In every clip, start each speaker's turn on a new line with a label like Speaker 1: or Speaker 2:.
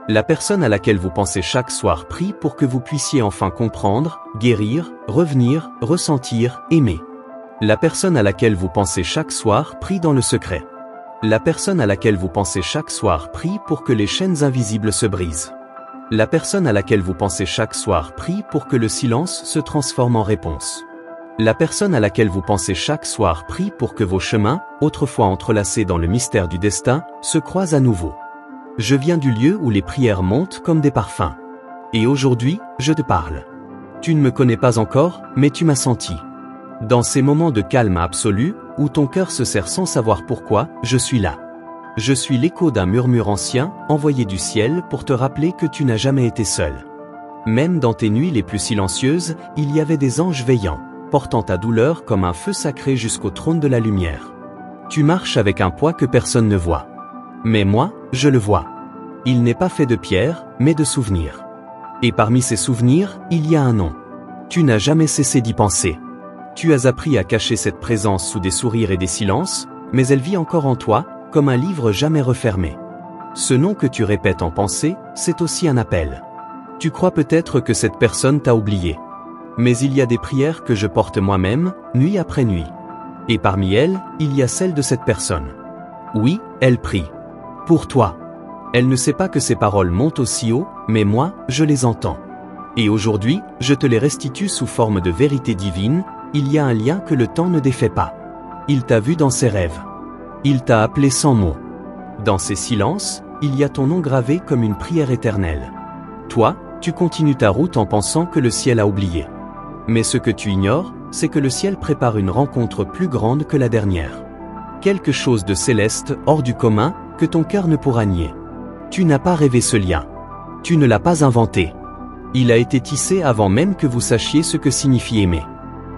Speaker 1: La personne à laquelle vous pensez chaque soir prie pour que vous puissiez enfin comprendre, guérir, revenir, ressentir, aimer. La personne à laquelle vous pensez chaque soir prie dans le secret. La personne à laquelle vous pensez chaque soir prie pour que les chaînes invisibles se brisent. La personne à laquelle vous pensez chaque soir prie pour que le silence se transforme en réponse. La personne à laquelle vous pensez chaque soir prie pour que vos chemins, autrefois entrelacés dans le mystère du destin, se croisent à nouveau. Je viens du lieu où les prières montent comme des parfums. Et aujourd'hui, je te parle. Tu ne me connais pas encore, mais tu m'as senti. Dans ces moments de calme absolu, où ton cœur se serre sans savoir pourquoi, je suis là. Je suis l'écho d'un murmure ancien, envoyé du ciel pour te rappeler que tu n'as jamais été seul. Même dans tes nuits les plus silencieuses, il y avait des anges veillants, portant ta douleur comme un feu sacré jusqu'au trône de la lumière. Tu marches avec un poids que personne ne voit. Mais moi, je le vois. Il n'est pas fait de pierre, mais de souvenirs. Et parmi ces souvenirs, il y a un nom. Tu n'as jamais cessé d'y penser. Tu as appris à cacher cette présence sous des sourires et des silences, mais elle vit encore en toi, comme un livre jamais refermé. Ce nom que tu répètes en pensée, c'est aussi un appel. Tu crois peut-être que cette personne t'a oublié. Mais il y a des prières que je porte moi-même, nuit après nuit. Et parmi elles, il y a celle de cette personne. Oui, elle prie. Pour toi. Elle ne sait pas que ces paroles montent aussi haut, mais moi, je les entends. Et aujourd'hui, je te les restitue sous forme de vérité divine. Il y a un lien que le temps ne défait pas. Il t'a vu dans ses rêves. Il t'a appelé sans mots. Dans ces silences, il y a ton nom gravé comme une prière éternelle. Toi, tu continues ta route en pensant que le ciel a oublié. Mais ce que tu ignores, c'est que le ciel prépare une rencontre plus grande que la dernière. Quelque chose de céleste, hors du commun, que ton cœur ne pourra nier. Tu n'as pas rêvé ce lien. Tu ne l'as pas inventé. Il a été tissé avant même que vous sachiez ce que signifie aimer.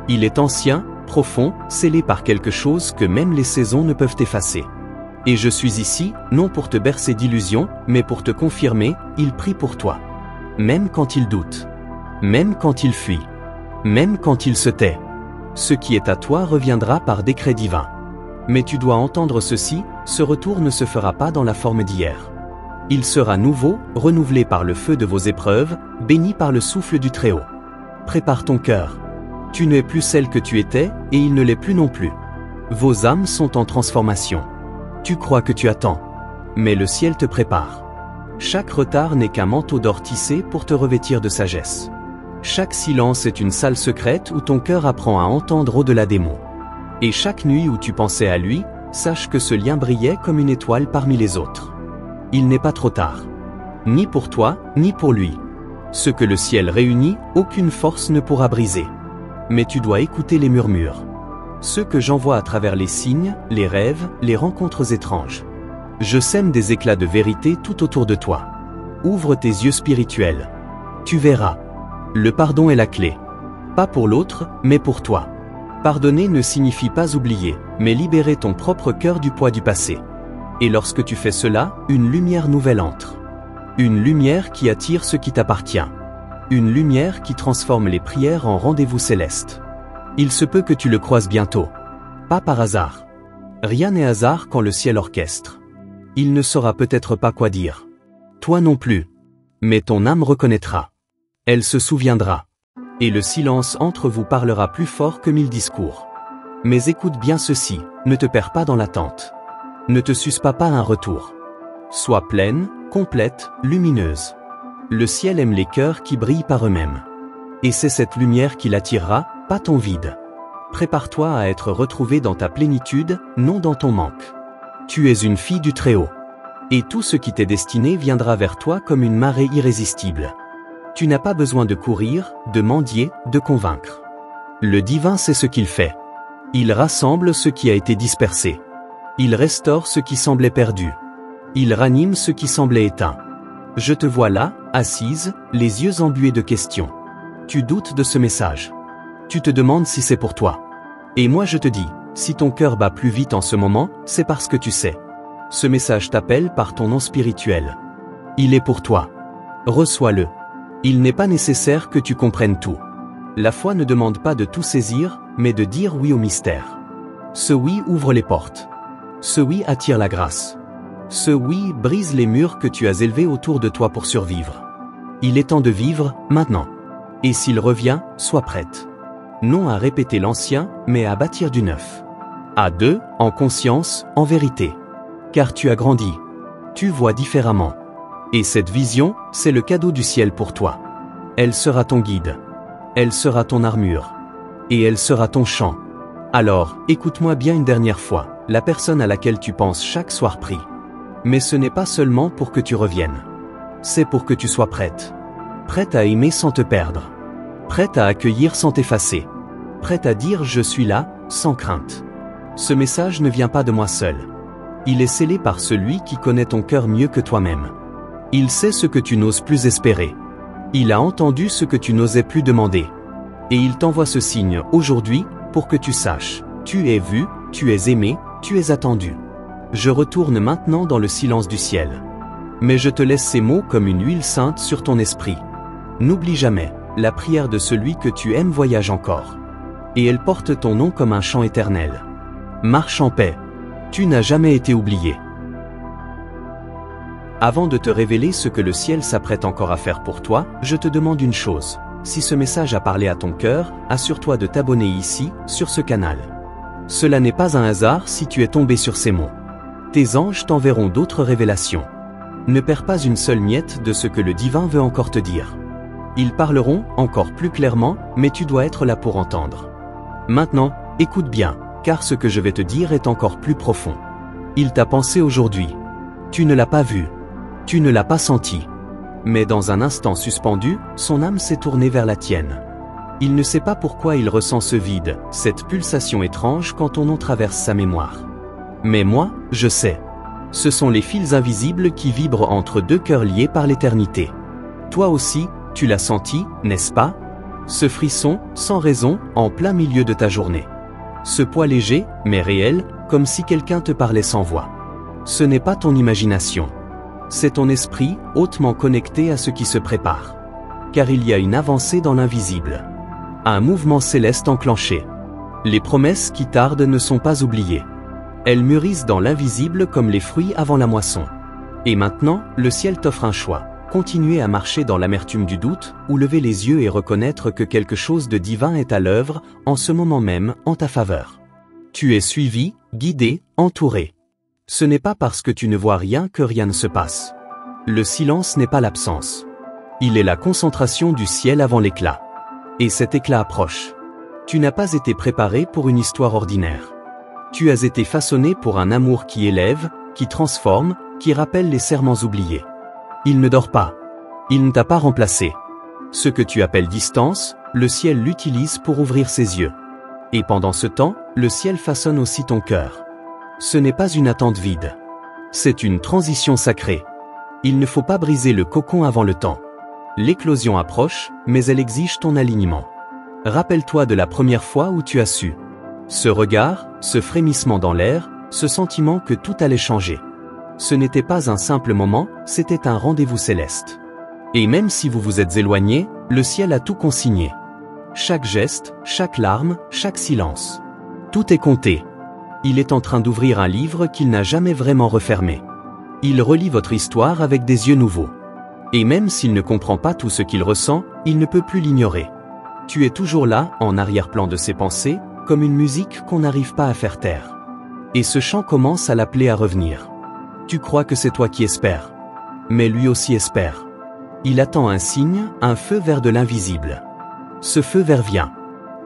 Speaker 1: Il est ancien, profond, scellé par quelque chose que même les saisons ne peuvent effacer. Et je suis ici, non pour te bercer d'illusions, mais pour te confirmer, il prie pour toi. Même quand il doute. Même quand il fuit. Même quand il se tait. Ce qui est à toi reviendra par décret divin. Mais tu dois entendre ceci, ce retour ne se fera pas dans la forme d'hier. Il sera nouveau, renouvelé par le feu de vos épreuves, béni par le souffle du Très-Haut. Prépare ton cœur. Tu n'es plus celle que tu étais, et il ne l'est plus non plus. Vos âmes sont en transformation. Tu crois que tu attends. Mais le ciel te prépare. Chaque retard n'est qu'un manteau d'or tissé pour te revêtir de sagesse. Chaque silence est une salle secrète où ton cœur apprend à entendre au-delà des mots. Et chaque nuit où tu pensais à lui, sache que ce lien brillait comme une étoile parmi les autres. Il n'est pas trop tard. Ni pour toi, ni pour lui. Ce que le ciel réunit, aucune force ne pourra briser. Mais tu dois écouter les murmures. Ceux que j'envoie à travers les signes, les rêves, les rencontres étranges. Je sème des éclats de vérité tout autour de toi. Ouvre tes yeux spirituels. Tu verras. Le pardon est la clé. Pas pour l'autre, mais pour toi. Pardonner ne signifie pas oublier, mais libérer ton propre cœur du poids du passé. Et lorsque tu fais cela, une lumière nouvelle entre. Une lumière qui attire ce qui t'appartient. Une lumière qui transforme les prières en rendez-vous célestes. Il se peut que tu le croises bientôt. Pas par hasard. Rien n'est hasard quand le ciel orchestre. Il ne saura peut-être pas quoi dire. Toi non plus. Mais ton âme reconnaîtra. Elle se souviendra. Et le silence entre vous parlera plus fort que 1000 discours. Mais écoute bien ceci, ne te perds pas dans l'attente. Ne te suspends pas à un retour. Sois pleine, complète, lumineuse. Le ciel aime les cœurs qui brillent par eux-mêmes. Et c'est cette lumière qui l'attirera, pas ton vide. Prépare-toi à être retrouvée dans ta plénitude, non dans ton manque. Tu es une fille du Très-Haut. Et tout ce qui t'est destiné viendra vers toi comme une marée irrésistible. Tu n'as pas besoin de courir, de mendier, de convaincre. Le divin sait ce qu'il fait. Il rassemble ce qui a été dispersé. Il restaure ce qui semblait perdu. Il ranime ce qui semblait éteint. Je te vois là, assise, les yeux embués de questions. Tu doutes de ce message. Tu te demandes si c'est pour toi. Et moi je te dis, si ton cœur bat plus vite en ce moment, c'est parce que tu sais. Ce message t'appelle par ton nom spirituel. Il est pour toi. Reçois-le. Il n'est pas nécessaire que tu comprennes tout. La foi ne demande pas de tout saisir, mais de dire oui au mystère. Ce oui ouvre les portes. Ce oui attire la grâce. Ce oui brise les murs que tu as élevés autour de toi pour survivre. Il est temps de vivre, maintenant. Et s'il revient, sois prête. Non à répéter l'ancien, mais à bâtir du neuf. À deux, en conscience, en vérité. Car tu as grandi. Tu vois différemment. Et cette vision, c'est le cadeau du ciel pour toi. Elle sera ton guide. Elle sera ton armure. Et elle sera ton chant. Alors, écoute-moi bien une dernière fois, la personne à laquelle tu penses chaque soir prie. Mais ce n'est pas seulement pour que tu reviennes. C'est pour que tu sois prête. Prête à aimer sans te perdre. Prête à accueillir sans t'effacer. Prête à dire « je suis là » sans crainte. Ce message ne vient pas de moi seul. Il est scellé par celui qui connaît ton cœur mieux que toi-même. Il sait ce que tu n'oses plus espérer. Il a entendu ce que tu n'osais plus demander. Et il t'envoie ce signe aujourd'hui pour que tu saches. Tu es vu, tu es aimé, tu es attendu. Je retourne maintenant dans le silence du ciel. Mais je te laisse ces mots comme une huile sainte sur ton esprit. N'oublie jamais, la prière de celui que tu aimes voyage encore. Et elle porte ton nom comme un chant éternel. Marche en paix. Tu n'as jamais été oublié. Avant de te révéler ce que le ciel s'apprête encore à faire pour toi, je te demande une chose. Si ce message a parlé à ton cœur, assure-toi de t'abonner ici, sur ce canal. Cela n'est pas un hasard si tu es tombé sur ces mots. Tes anges t'enverront d'autres révélations. Ne perds pas une seule miette de ce que le divin veut encore te dire. Ils parleront encore plus clairement, mais tu dois être là pour entendre. Maintenant, écoute bien, car ce que je vais te dire est encore plus profond. Il t'a pensé aujourd'hui. Tu ne l'as pas vu. Tu ne l'as pas senti. Mais dans un instant suspendu, son âme s'est tournée vers la tienne. Il ne sait pas pourquoi il ressent ce vide, cette pulsation étrange quand ton nom traverse sa mémoire. Mais moi, je sais. Ce sont les fils invisibles qui vibrent entre deux cœurs liés par l'éternité. Toi aussi, tu l'as senti, n'est-ce pas? Ce frisson, sans raison, en plein milieu de ta journée. Ce poids léger, mais réel, comme si quelqu'un te parlait sans voix. Ce n'est pas ton imagination. C'est ton esprit, hautement connecté à ce qui se prépare. Car il y a une avancée dans l'invisible. Un mouvement céleste enclenché. Les promesses qui tardent ne sont pas oubliées. Elles mûrissent dans l'invisible comme les fruits avant la moisson. Et maintenant, le ciel t'offre un choix. Continuer à marcher dans l'amertume du doute, ou lever les yeux et reconnaître que quelque chose de divin est à l'œuvre, en ce moment même, en ta faveur. Tu es suivi, guidé, entouré. Ce n'est pas parce que tu ne vois rien que rien ne se passe. Le silence n'est pas l'absence. Il est la concentration du ciel avant l'éclat. Et cet éclat approche. Tu n'as pas été préparé pour une histoire ordinaire. Tu as été façonné pour un amour qui élève, qui transforme, qui rappelle les serments oubliés. Il ne dort pas. Il ne t'a pas remplacé. Ce que tu appelles distance, le ciel l'utilise pour ouvrir ses yeux. Et pendant ce temps, le ciel façonne aussi ton cœur. Ce n'est pas une attente vide. C'est une transition sacrée. Il ne faut pas briser le cocon avant le temps. L'éclosion approche, mais elle exige ton alignement. Rappelle-toi de la première fois où tu as su. Ce regard, ce frémissement dans l'air, ce sentiment que tout allait changer. Ce n'était pas un simple moment, c'était un rendez-vous céleste. Et même si vous vous êtes éloigné, le ciel a tout consigné. Chaque geste, chaque larme, chaque silence. Tout est compté. Il est en train d'ouvrir un livre qu'il n'a jamais vraiment refermé. Il relit votre histoire avec des yeux nouveaux. Et même s'il ne comprend pas tout ce qu'il ressent, il ne peut plus l'ignorer. Tu es toujours là, en arrière-plan de ses pensées, comme une musique qu'on n'arrive pas à faire taire. Et ce chant commence à l'appeler à revenir. Tu crois que c'est toi qui espères. Mais lui aussi espère. Il attend un signe, un feu vers de l'invisible. Ce feu vert vient.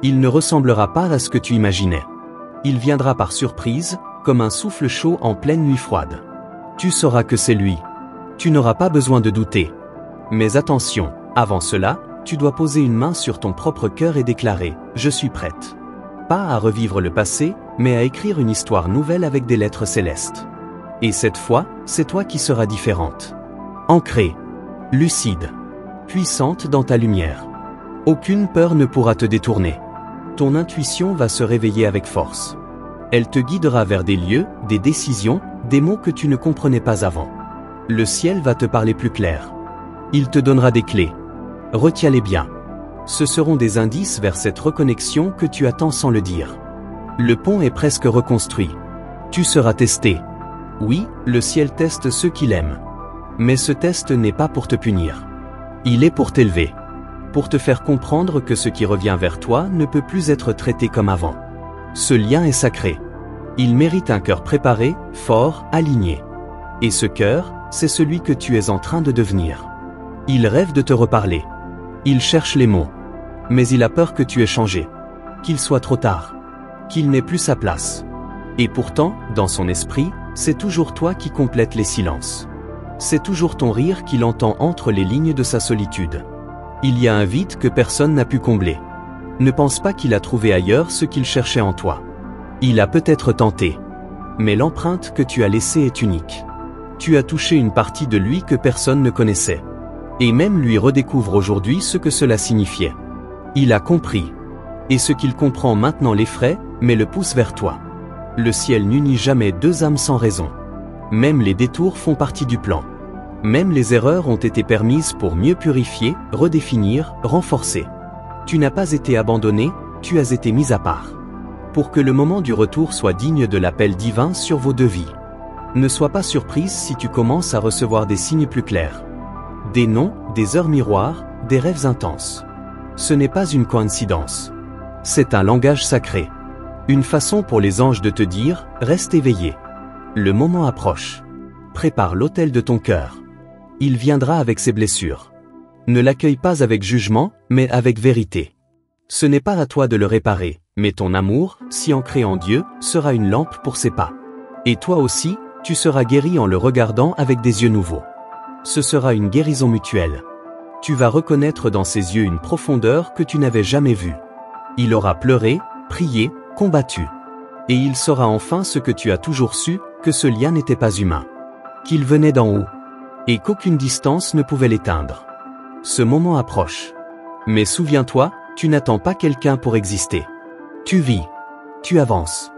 Speaker 1: Il ne ressemblera pas à ce que tu imaginais. Il viendra par surprise, comme un souffle chaud en pleine nuit froide. Tu sauras que c'est lui. Tu n'auras pas besoin de douter. Mais attention, avant cela, tu dois poser une main sur ton propre cœur et déclarer « Je suis prête ». Pas à revivre le passé, mais à écrire une histoire nouvelle avec des lettres célestes. Et cette fois, c'est toi qui seras différente. Ancrée, lucide, puissante dans ta lumière. Aucune peur ne pourra te détourner. Ton intuition va se réveiller avec force. Elle te guidera vers des lieux, des décisions, des mots que tu ne comprenais pas avant. Le ciel va te parler plus clair. Il te donnera des clés. Retiens-les bien. Ce seront des indices vers cette reconnexion que tu attends sans le dire. Le pont est presque reconstruit. Tu seras testé. Oui, le ciel teste ceux qu'il aime. Mais ce test n'est pas pour te punir. Il est pour t'élever. Pour te faire comprendre que ce qui revient vers toi ne peut plus être traité comme avant. Ce lien est sacré. Il mérite un cœur préparé, fort, aligné. Et ce cœur, c'est celui que tu es en train de devenir. Il rêve de te reparler. Il cherche les mots. Mais il a peur que tu aies changé. Qu'il soit trop tard. Qu'il n'ait plus sa place. Et pourtant, dans son esprit, c'est toujours toi qui complètes les silences. C'est toujours ton rire qu'il entend entre les lignes de sa solitude. Il y a un vide que personne n'a pu combler. Ne pense pas qu'il a trouvé ailleurs ce qu'il cherchait en toi. Il a peut-être tenté. Mais l'empreinte que tu as laissée est unique. Tu as touché une partie de lui que personne ne connaissait. Et même lui redécouvre aujourd'hui ce que cela signifiait. Il a compris. Et ce qu'il comprend maintenant l'effraie, mais le pousse vers toi. Le ciel n'unit jamais deux âmes sans raison. Même les détours font partie du plan. Même les erreurs ont été permises pour mieux purifier, redéfinir, renforcer. Tu n'as pas été abandonné, tu as été mis à part. Pour que le moment du retour soit digne de l'appel divin sur vos deux vies. Ne sois pas surprise si tu commences à recevoir des signes plus clairs. Des noms, des heures miroirs, des rêves intenses. Ce n'est pas une coïncidence. C'est un langage sacré. Une façon pour les anges de te dire, reste éveillé. Le moment approche. Prépare l'autel de ton cœur. Il viendra avec ses blessures. Ne l'accueille pas avec jugement, mais avec vérité. Ce n'est pas à toi de le réparer, mais ton amour, si ancré en Dieu, sera une lampe pour ses pas. Et toi aussi, tu seras guéri en le regardant avec des yeux nouveaux. Ce sera une guérison mutuelle. Tu vas reconnaître dans ses yeux une profondeur que tu n'avais jamais vue. Il aura pleuré, prié, combattu. Et il saura enfin ce que tu as toujours su, que ce lien n'était pas humain. Qu'il venait d'en haut. Et qu'aucune distance ne pouvait l'éteindre. Ce moment approche. Mais souviens-toi, tu n'attends pas quelqu'un pour exister. Tu vis. Tu avances.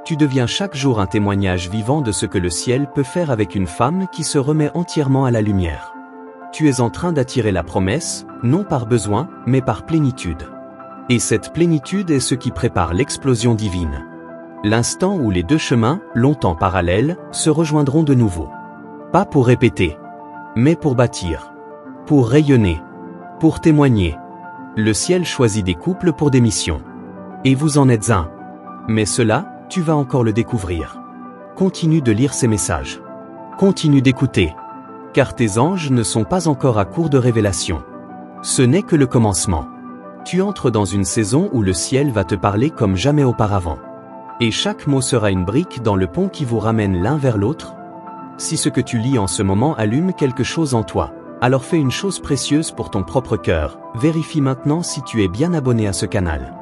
Speaker 1: Tu deviens chaque jour un témoignage vivant de ce que le ciel peut faire avec une femme qui se remet entièrement à la lumière. Tu es en train d'attirer la promesse, non par besoin, mais par plénitude. Et cette plénitude est ce qui prépare l'explosion divine. L'instant où les deux chemins, longtemps parallèles, se rejoindront de nouveau. Pas pour répéter, mais pour bâtir. Pour rayonner. Pour témoigner. Le ciel choisit des couples pour des missions. Et vous en êtes un. Mais cela, tu vas encore le découvrir. Continue de lire ces messages. Continue d'écouter. Car tes anges ne sont pas encore à court de révélations. Ce n'est que le commencement. Tu entres dans une saison où le ciel va te parler comme jamais auparavant. Et chaque mot sera une brique dans le pont qui vous ramène l'un vers l'autre. Si ce que tu lis en ce moment allume quelque chose en toi, alors fais une chose précieuse pour ton propre cœur, vérifie maintenant si tu es bien abonné à ce canal.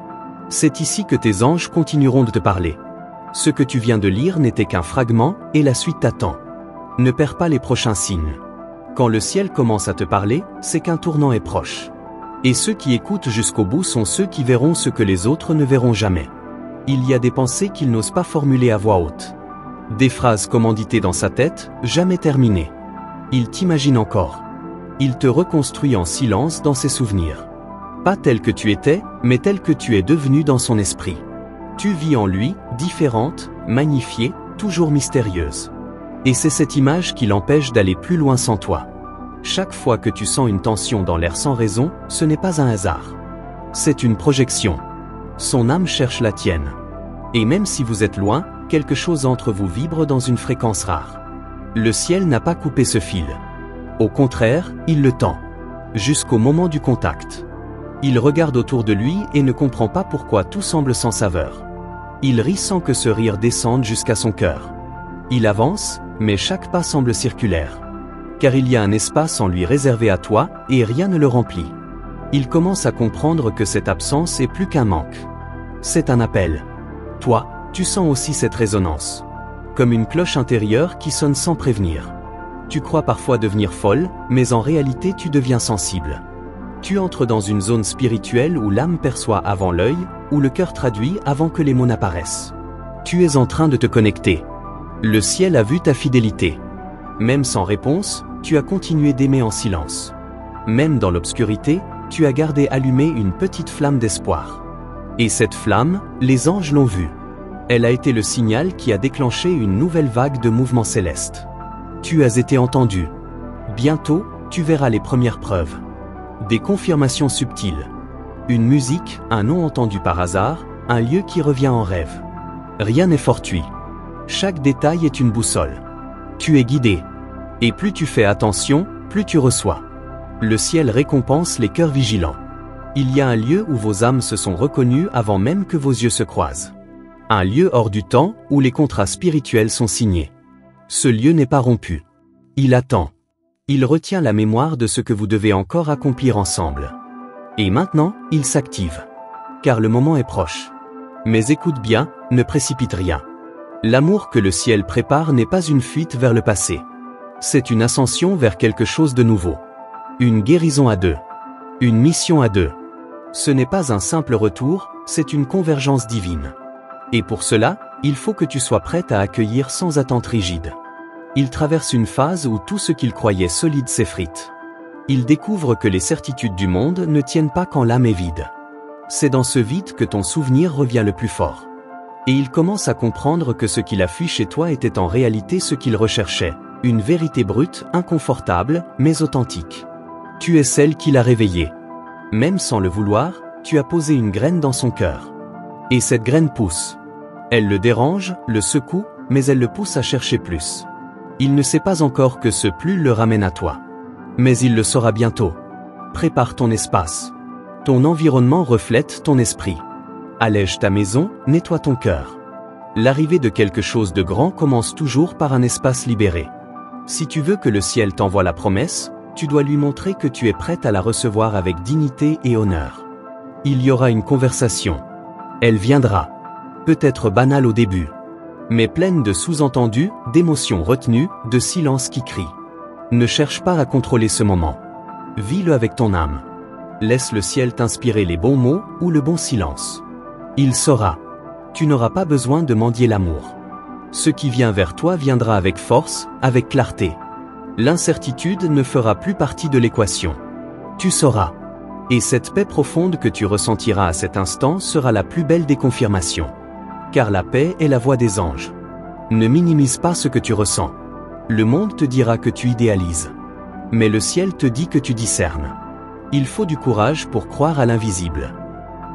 Speaker 1: C'est ici que tes anges continueront de te parler. Ce que tu viens de lire n'était qu'un fragment, et la suite t'attend. Ne perds pas les prochains signes. Quand le ciel commence à te parler, c'est qu'un tournant est proche. Et ceux qui écoutent jusqu'au bout sont ceux qui verront ce que les autres ne verront jamais. Il y a des pensées qu'ils n'osent pas formuler à voix haute. Des phrases commanditées dans sa tête, jamais terminées. Il t'imagine encore. Il te reconstruit en silence dans ses souvenirs. Pas tel que tu étais, mais tel que tu es devenu dans son esprit. Tu vis en lui, différente, magnifiée, toujours mystérieuse. Et c'est cette image qui l'empêche d'aller plus loin sans toi. Chaque fois que tu sens une tension dans l'air sans raison, ce n'est pas un hasard. C'est une projection. Son âme cherche la tienne. Et même si vous êtes loin, quelque chose entre vous vibre dans une fréquence rare. Le ciel n'a pas coupé ce fil. Au contraire, il le tend. Jusqu'au moment du contact. Il regarde autour de lui et ne comprend pas pourquoi tout semble sans saveur. Il rit sans que ce rire descende jusqu'à son cœur. Il avance, mais chaque pas semble circulaire. Car il y a un espace en lui réservé à toi, et rien ne le remplit. Il commence à comprendre que cette absence est plus qu'un manque. C'est un appel. Toi, tu sens aussi cette résonance. Comme une cloche intérieure qui sonne sans prévenir. Tu crois parfois devenir folle, mais en réalité tu deviens sensible. Tu entres dans une zone spirituelle où l'âme perçoit avant l'œil, où le cœur traduit avant que les mots n'apparaissent. Tu es en train de te connecter. Le ciel a vu ta fidélité. Même sans réponse, tu as continué d'aimer en silence. Même dans l'obscurité, tu as gardé allumée une petite flamme d'espoir. Et cette flamme, les anges l'ont vue. Elle a été le signal qui a déclenché une nouvelle vague de mouvements célestes. Tu as été entendu. Bientôt, tu verras les premières preuves. Des confirmations subtiles. Une musique, un nom entendu par hasard, un lieu qui revient en rêve. Rien n'est fortuit. Chaque détail est une boussole. Tu es guidé. Et plus tu fais attention, plus tu reçois. Le ciel récompense les cœurs vigilants. Il y a un lieu où vos âmes se sont reconnues avant même que vos yeux se croisent. Un lieu hors du temps où les contrats spirituels sont signés. Ce lieu n'est pas rompu. Il attend. Il retient la mémoire de ce que vous devez encore accomplir ensemble. Et maintenant, il s'active. Car le moment est proche. Mais écoute bien, ne précipite rien. L'amour que le ciel prépare n'est pas une fuite vers le passé. C'est une ascension vers quelque chose de nouveau. Une guérison à deux. Une mission à deux. Ce n'est pas un simple retour, c'est une convergence divine. Et pour cela, il faut que tu sois prête à accueillir sans attente rigide. Il traverse une phase où tout ce qu'il croyait solide s'effrite. Il découvre que les certitudes du monde ne tiennent pas quand l'âme est vide. C'est dans ce vide que ton souvenir revient le plus fort. Et il commence à comprendre que ce qu'il a fui chez toi était en réalité ce qu'il recherchait, une vérité brute, inconfortable, mais authentique. Tu es celle qu'il a réveillée. Même sans le vouloir, tu as posé une graine dans son cœur. Et cette graine pousse. Elle le dérange, le secoue, mais elle le pousse à chercher plus. Il ne sait pas encore que ce plus le ramène à toi. Mais il le saura bientôt. Prépare ton espace. Ton environnement reflète ton esprit. Allège ta maison, nettoie ton cœur. L'arrivée de quelque chose de grand commence toujours par un espace libéré. Si tu veux que le ciel t'envoie la promesse, tu dois lui montrer que tu es prête à la recevoir avec dignité et honneur. Il y aura une conversation. Elle viendra. Peut-être banale au début. Mais pleine de sous-entendus, d'émotions retenues, de silences qui crient. Ne cherche pas à contrôler ce moment. Vis-le avec ton âme. Laisse le ciel t'inspirer les bons mots ou le bon silence. Il saura. Tu n'auras pas besoin de mendier l'amour. Ce qui vient vers toi viendra avec force, avec clarté. L'incertitude ne fera plus partie de l'équation. Tu sauras. Et cette paix profonde que tu ressentiras à cet instant sera la plus belle des confirmations. Car la paix est la voix des anges. Ne minimise pas ce que tu ressens. Le monde te dira que tu idéalises. Mais le ciel te dit que tu discernes. Il faut du courage pour croire à l'invisible.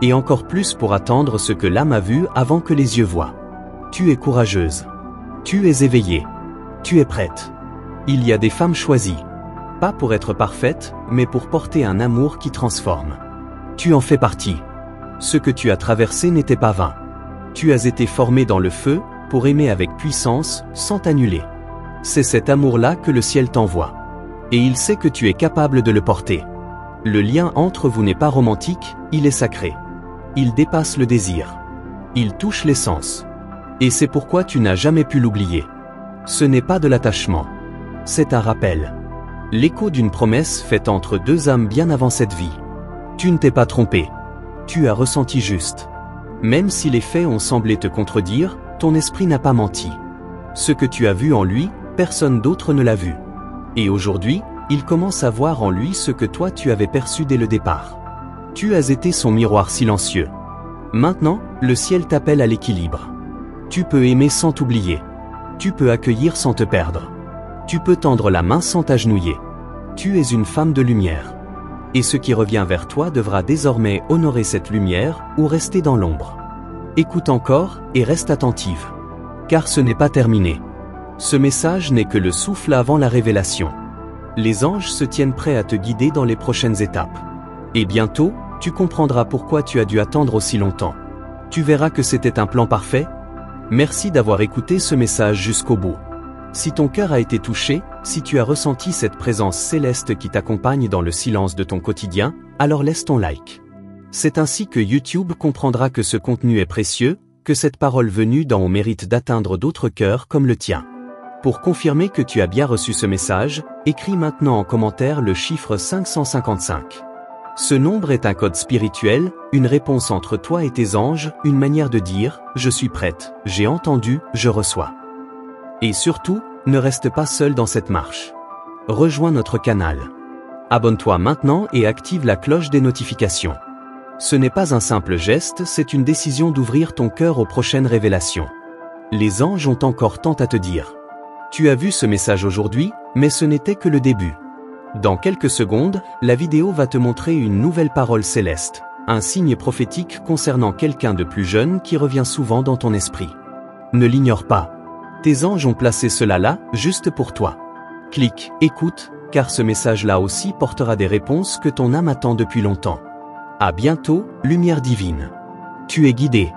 Speaker 1: Et encore plus pour attendre ce que l'âme a vu avant que les yeux voient. Tu es courageuse. Tu es éveillée. Tu es prête. Il y a des femmes choisies. Pas pour être parfaites, mais pour porter un amour qui transforme. Tu en fais partie. Ce que tu as traversé n'était pas vain. Tu as été formé dans le feu, pour aimer avec puissance, sans t'annuler. C'est cet amour-là que le ciel t'envoie. Et il sait que tu es capable de le porter. Le lien entre vous n'est pas romantique, il est sacré. Il dépasse le désir. Il touche l'essence. Et c'est pourquoi tu n'as jamais pu l'oublier. Ce n'est pas de l'attachement. C'est un rappel. L'écho d'une promesse faite entre deux âmes bien avant cette vie. Tu ne t'es pas trompé. Tu as ressenti juste. Même si les faits ont semblé te contredire, ton esprit n'a pas menti. Ce que tu as vu en lui, personne d'autre ne l'a vu. Et aujourd'hui, il commence à voir en lui ce que toi tu avais perçu dès le départ. Tu as été son miroir silencieux. Maintenant, le ciel t'appelle à l'équilibre. Tu peux aimer sans t'oublier. Tu peux accueillir sans te perdre. Tu peux tendre la main sans t'agenouiller. Tu es une femme de lumière. Et ce qui revient vers toi devra désormais honorer cette lumière ou rester dans l'ombre. Écoute encore et reste attentive. Car ce n'est pas terminé. Ce message n'est que le souffle avant la révélation. Les anges se tiennent prêts à te guider dans les prochaines étapes. Et bientôt, tu comprendras pourquoi tu as dû attendre aussi longtemps. Tu verras que c'était un plan parfait. Merci d'avoir écouté ce message jusqu'au bout. Si ton cœur a été touché, si tu as ressenti cette présence céleste qui t'accompagne dans le silence de ton quotidien, alors laisse ton like. C'est ainsi que YouTube comprendra que ce contenu est précieux, que cette parole venue d'en haut mérite d'atteindre d'autres cœurs comme le tien. Pour confirmer que tu as bien reçu ce message, écris maintenant en commentaire le chiffre 555. Ce nombre est un code spirituel, une réponse entre toi et tes anges, une manière de dire « Je suis prête, j'ai entendu, je reçois ». Et surtout, ne reste pas seul dans cette marche. Rejoins notre canal. Abonne-toi maintenant et active la cloche des notifications. Ce n'est pas un simple geste, c'est une décision d'ouvrir ton cœur aux prochaines révélations. Les anges ont encore tant à te dire. Tu as vu ce message aujourd'hui, mais ce n'était que le début. Dans quelques secondes, la vidéo va te montrer une nouvelle parole céleste, un signe prophétique concernant quelqu'un de plus jeune qui revient souvent dans ton esprit. Ne l'ignore pas. Tes anges ont placé cela là, juste pour toi. Clique, écoute, car ce message-là aussi portera des réponses que ton âme attend depuis longtemps. À bientôt, lumière divine. Tu es guidé.